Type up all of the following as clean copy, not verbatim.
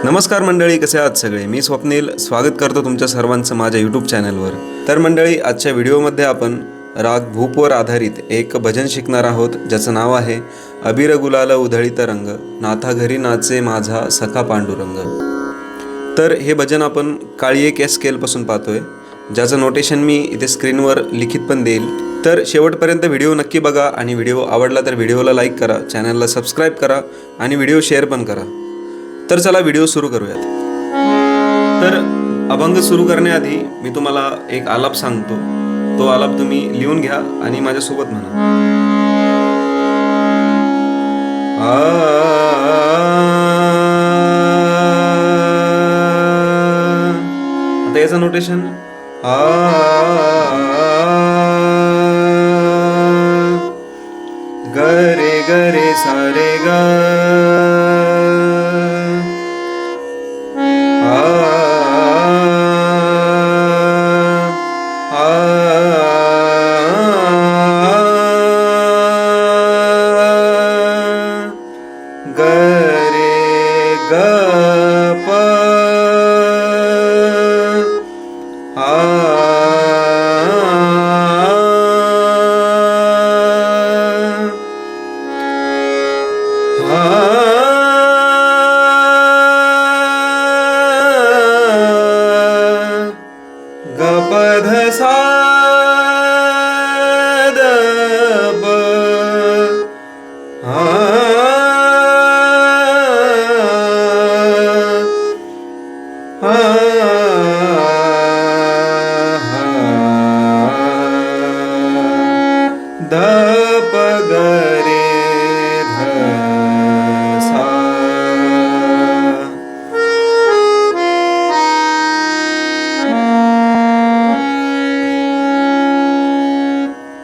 नमस्कार मंडळी, कसे आहात सगळे. मी स्वप्नील स्वागत करतो तुमच्या सर्वांचं माझ्या यूट्यूब चॅनलवर. तर मंडळी, आजच्या व्हिडिओमध्ये आपण राग भूपवर आधारित एक भजन शिकणार आहोत, ज्याचं नाव आहे अबीर गुलाल उधळीत रंग, नाथा घरी नाचे माझा सखा पांडुरंग. तर हे भजन आपण काळी एक या स्केलपासून पाहतोय, ज्याचं नोटेशन मी इथे स्क्रीनवर लिखित पण देईल. तर शेवटपर्यंत व्हिडिओ नक्की बघा आणि व्हिडिओ आवडला तर व्हिडिओला लाईक करा, चॅनलला सबस्क्राईब करा आणि व्हिडिओ शेअर पण करा. तर चला व्हिडिओ सुरू करूयात. तर अभंग सुरू करण्याआधी मी तुम्हाला एक आलाप सांगतो. तो आलाप तुम्ही लिहून घ्या आणि माझ्यासोबत म्हणा. आता याचं नोटेशन ग रे ग रे सा रे ग, ग रे ग प, ग प ध सा द प, ध प ग रे ध सा.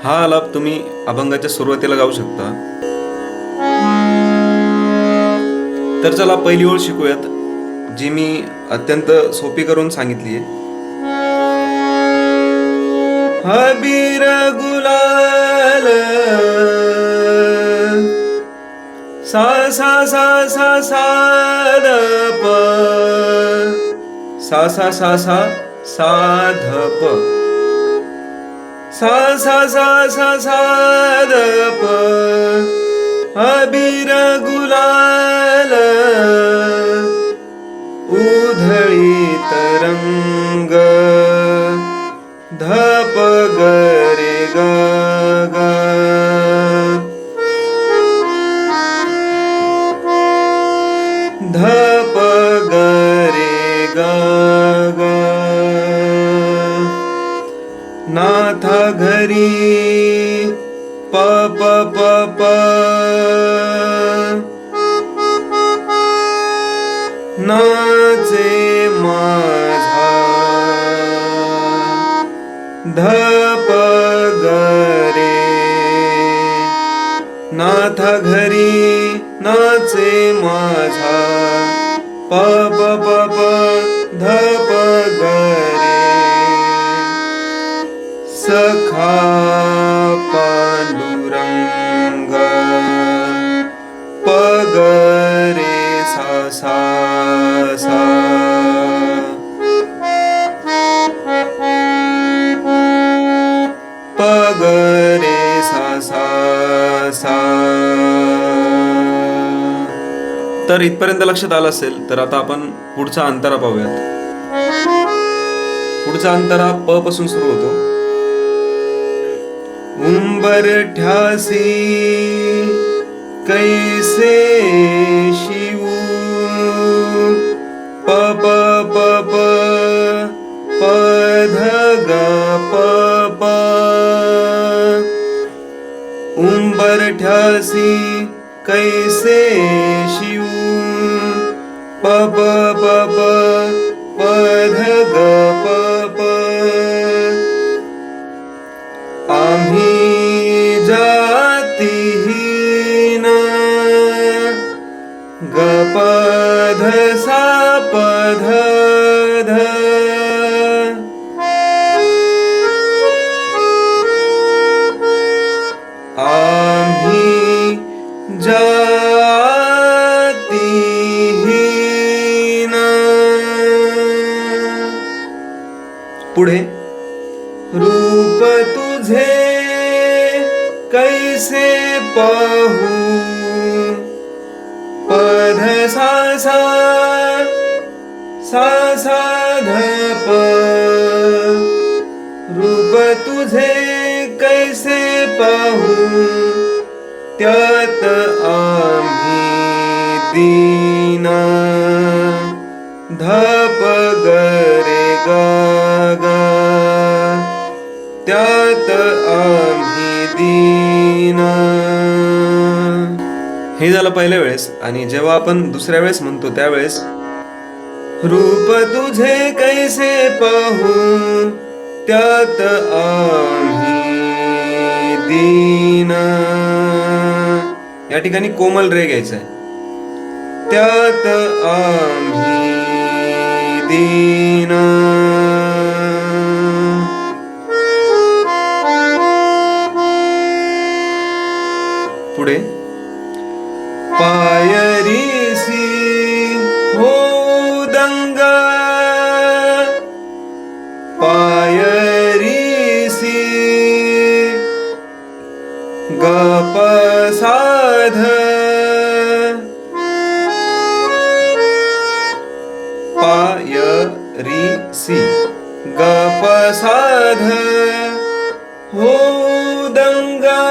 हा आलाप तुम्ही अभंगाच्या सुरुवातीला गाऊ शकता. तर चला पहिली ओळ शिकूयात, जी मी अत्यंत सोपी करून सांगितली आहे. अबीर गुलाल सा सा सा सा सा द प, सा सा सा सा सा ध प, सा सा सा सा सा द प. अबीर गुलाल उधळीत रंग, ध प ग रे ग ग, ध प ग रे ग ग. नाथा घरी प प प प, नाचे माझा ध प ग रे, नाथा घरी नाचे माझा प प प प, ध प ग रे सखा पांडुरंग, प ग रे सा सा सा. प ग रे सा सा सा. तर इथपर्यंत लक्षात आलं असेल. तर आता आपण पुढचा अंतरा पाहूयात. पुढचा अंतरा प पासून सुरू होतो. उंबरठ्यासी कैसे शिवू, प प प प, प ध ग प प. उंबरठ्यासी कैसे शिवू, प प प प, प ध ग प प. आम्ही जातीहीन, ग प ध सा प ध ध. आम्ही जातीहीन, पुढे रूप तुझे कैसे पाहू, पध सा सा सा सा ध प, रूप तुझे कैसे पाहू, त्यात आम्ही दीना, धप ग रे गा गा, त्यात आम्ही दीना. हे झालं पहिल्या वेळेस. आणि जेव्हा आपण दुसऱ्या वेळेस म्हणतो त्यावेळेस रूप तुझे कैसे पाहू, त्यात आम्ही दीना, या ठिकाणी कोमल रे घ्यायचं आहे. त्यात आम्ही दीना. पुढे पायरीसी हो दंगा, पायरीसी गप साध, पायरीसी गप साध हो दंगा,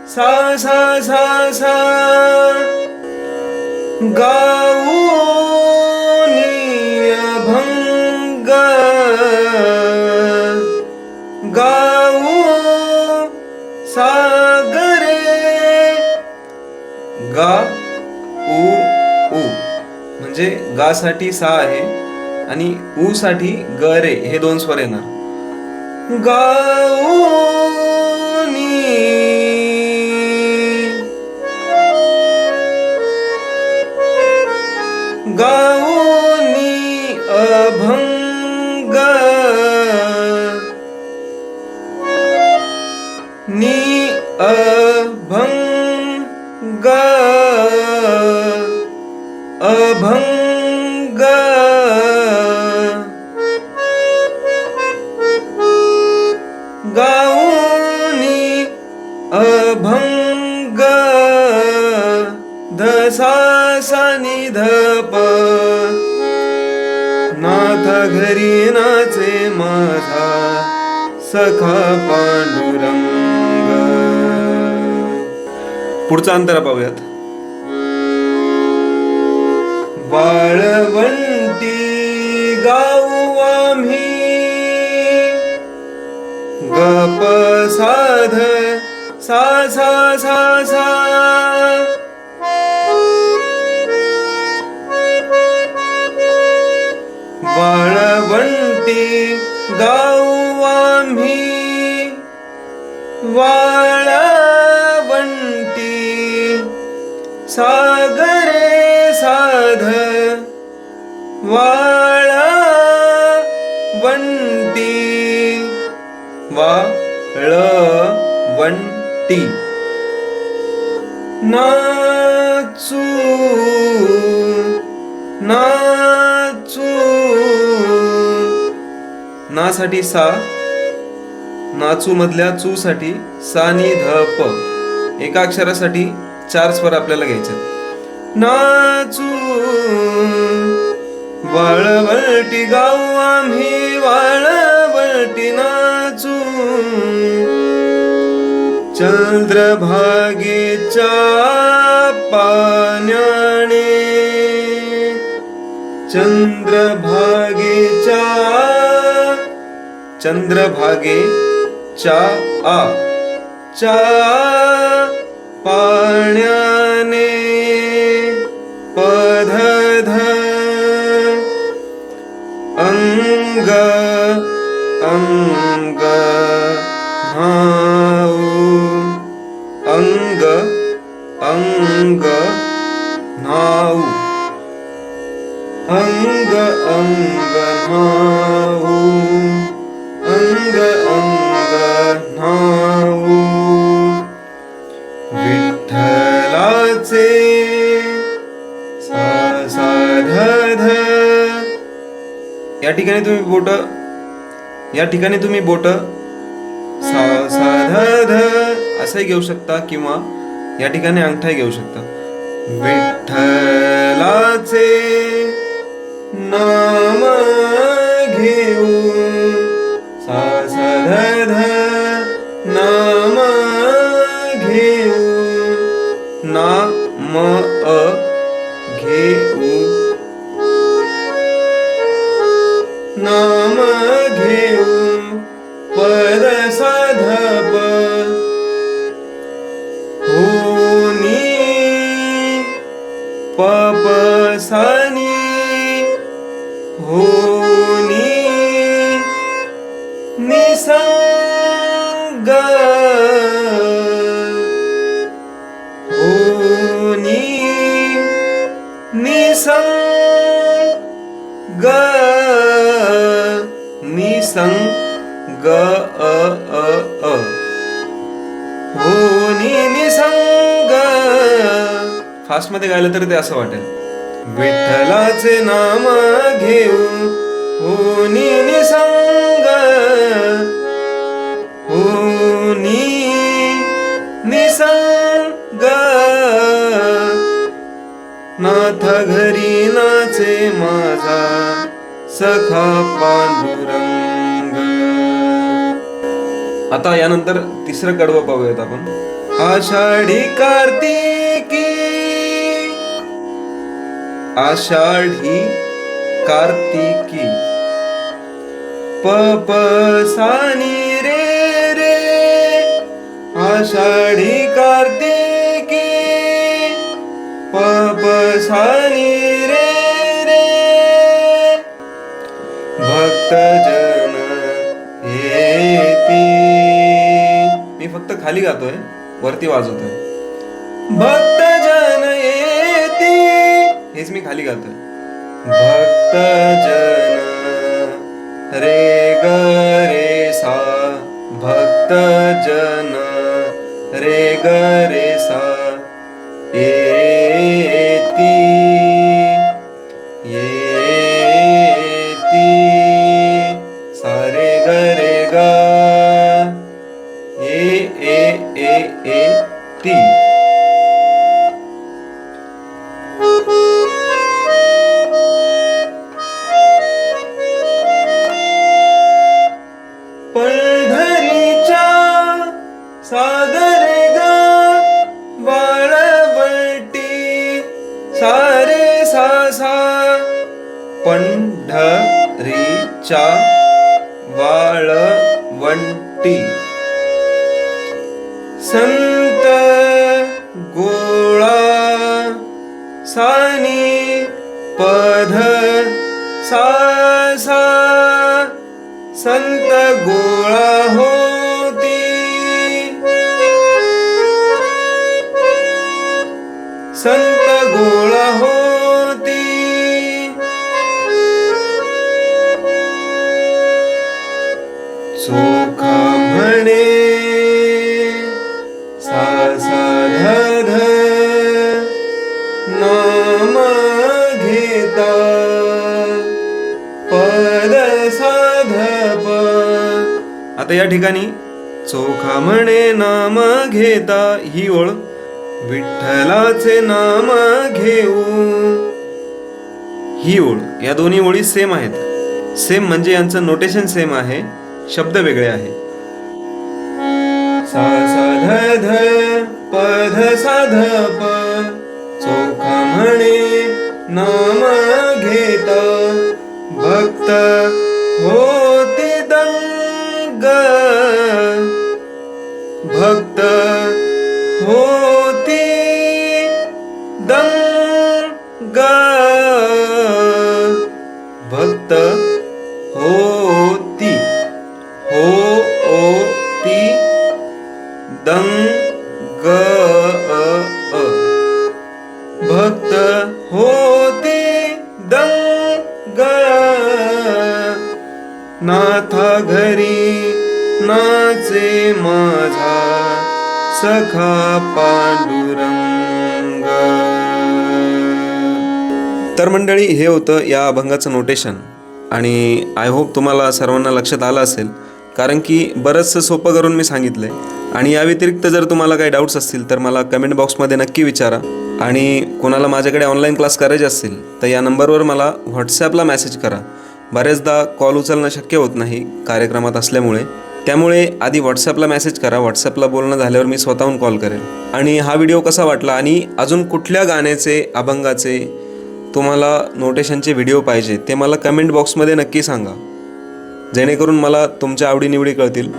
सा सा सा सा गाऊनी अभंग, गाऊ सागरे, गा उ उ म्हणजे गा साठी सा आहे आणि उ साठी ग रे हे दोन स्वर येणार. गाऊनी गाऊनी अभंग, नी अभंग, अभंग, गाऊनी अभंग, ध सा सा नि ध प, नाथ घरी नाचे माझा सखा पांडुरंग. पुढचा अंतरा पाहूयात. वाळवंटी गाऊ आम्ही गप साध, सा सा सा सा, वाळवंटी गाऊ आम्ही, वाळवंटी सागरे साध, वाळवंटी, वाळवंटी, नाचू नाचू, ना साठी सा, नाचू मधल्या चू साठी सा नि ध प, एका अक्षरासाठी 4 स्वर आपल्याला घ्यायचे. नाचू वाळवंटी गाऊ आम्ही, वाळवंटी नाचू, चंद्रभागेच्या पाण्याने, चंद्रभागेच्या, चंद्रभागेच्या आ च्या पाण्याने, पध ध अंग अंग न्हाऊ, अंग अंग न्हाऊ, अंग अंग न्हाऊ, अंग अंग न्हाऊ, विठ्ठलाचे सा सा ध ध. या ठिकाणी तुम्ही बोट या ठिकाणी तुम्ही बोट सा सा ध ध असंही घेऊ शकता किंवा या ठिकाणी अंगठाही घेऊ शकता. विठ्ठलाचे नाम घेऊ सा सा ध ध नाम घेऊ नाम घेऊ नाम घेऊ पद साधप होनी पपसानी होनी निसंग होनी निसंग निसंग होनी निसंग. फास्ट मध्ये गायलं तर ते असं वाटेल. विठ्ठलाचे नाम घेऊ होनी निसंग होनी निसंग नाथ घरी नाचे माझा सखा पांडुरंग. आता यानंतर तिसरं कडवं पाहूयात आपण. आषाढी कार्तिकी आषाढी कार्तिकी पपसानी रे रे आषाढी कार्तिकी पपसानी रे रे भक्तजन येती. मी फक्त खाली गातोय, वरती वाजवतोय. भक्तजन येती हेच मी खाली गातोय. भक्तजन रे ग रे सा भक्तजन रे ग रे सा येती येती सारे ग रे ग ए ती. पंढरीच्या सागरे ग वाळवंटी सारे सा सा पंढरीच्या वाळवंटी संत गोळा सानी पध सा सा संत गोळा होती संत गोळा होती चोखा म्हणे सा सा ध ध नाम घेता पद साधप. आता या ठिकाणी चोखा म्हणे नाम घेता ही ओळ विठ्ठलाचे नाम घेऊ ही ओळ. या दोन्ही ओळी सेम आहेत. सेम म्हणजे यांचं नोटेशन सेम आहे, शब्द वेगळे आहे. सा सा ध ध पध साधप चोखा म्हणे नाम घेता भक्त होते दंग भक्त होती दंग भक्त होती होती दंग भक्त होती दंग नाथा घरी नाचे माझा सखा पांडुरंग. तर मंडळी हे होतं या अभंगाचं नोटेशन. आणि आय होप तुम्हाला सर्वांना लक्षात आलं असेल, कारण की बरंचसं सोपं करून मी सांगितलं आहे. आणि या व्यतिरिक्त जर तुम्हाला काही डाऊट्स असतील तर मला कमेंट बॉक्समध्ये नक्की विचारा. आणि कोणाला माझ्याकडे ऑनलाईन क्लास करायचे असतील तर या नंबरवर मला व्हॉट्सॲपला मेसेज करा. बऱ्याचदा कॉल उचलणं शक्य होत नाही कार्यक्रमात असल्यामुळे, त्यामुळे आधी व्हॉट्सॲपला मेसेज करा. व्हॉट्सॲपला बोलणं झाल्यावर मी स्वतःहून कॉल करेल. आणि हा व्हिडिओ कसा वाटला आणि अजून कुठल्या गाण्याचे, अभंगाचे तुम्हाला नोटेशनचे व्हिडिओ पाहिजे ते मला कमेंट बॉक्समध्ये नक्की सांगा, जेणेकरून मला तुमच्या आवडीनिवडी कळतील.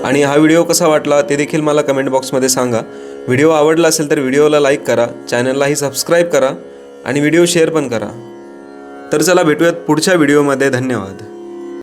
आणि हा व्हिडिओ कसा वाटला ते देखील मला कमेंट बॉक्समध्ये सांगा. व्हिडिओ आवडला असेल तर व्हिडिओला लाईक करा, चॅनललाही सबस्क्राईब करा आणि व्हिडिओ शेअर पण करा. तर चला भेटूयात पुढच्या व्हिडिओमध्ये. धन्यवाद.